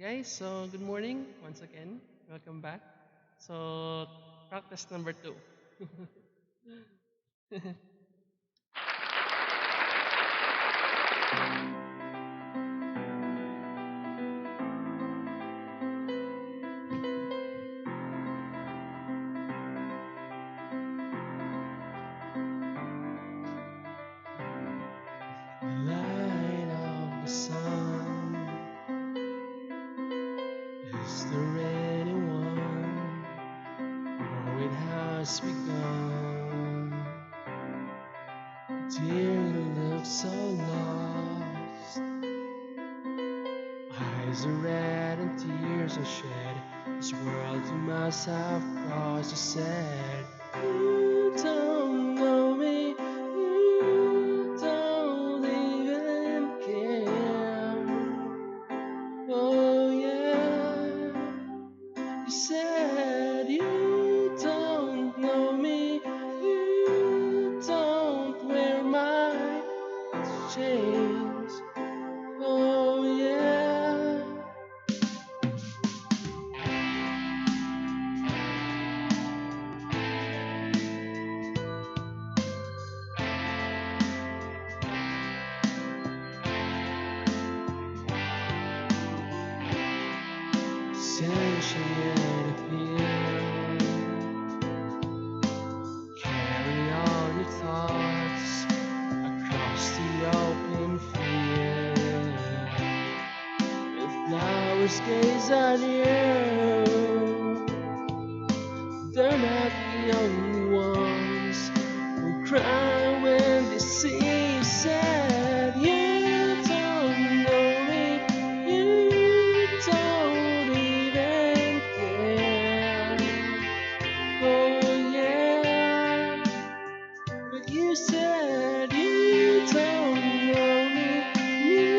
Guys, so good morning once again. Welcome back. So, practice number two. Light of the sun, is there anyone? Oh, it has begun. Dear, you look so lost. Eyes are red and tears are shed. This world you must have crossed, you said. You don't know me, you don't even care. Oh, yeah, you said you don't know me, you don't wear my chains. Oh, yeah. Essentially appear. Carry all your thoughts across the open field. If flowers gaze at you, they're not the only ones who cry when they see you sad. You don't know me, you don't even care. Oh, yeah. But you said you don't know me, you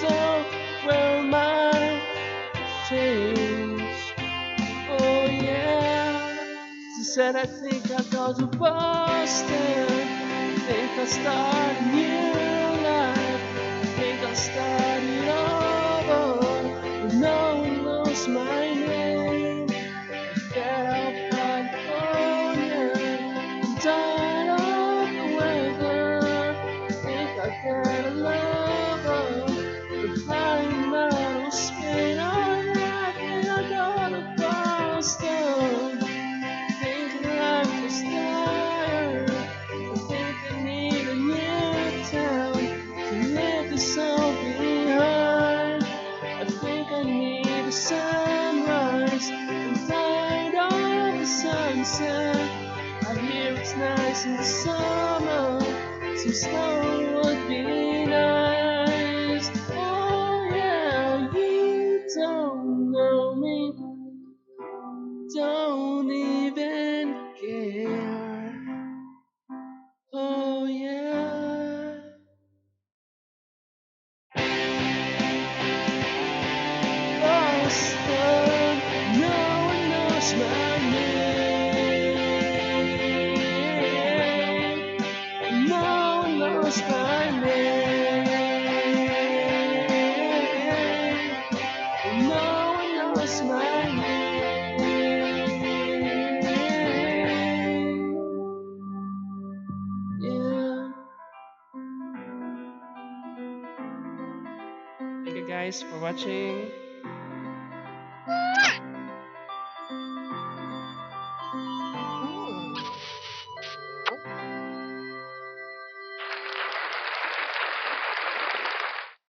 don't wear my chains. Oh, yeah. She said, I think I'll go to Boston. I think I'll start a new life. I think I'll start it over. But no one knows my name. Get out California. I'm tired of the weather. I think I'll get a lover. But flying out of Spain. Oh, yeah, I think I'll go to Boston. I think life is tired. I think I need a new town to leave this all behind. I think I need a sunrise. I'm tired of the sunset. I hear it's nice in the summer. Some snow would be nice. Oh, yeah, you don't know me, don't even care. Oh, yeah. Boston, no one knows my name. No one knows my name. No one knows my name. Yeah. Thank you guys for watching.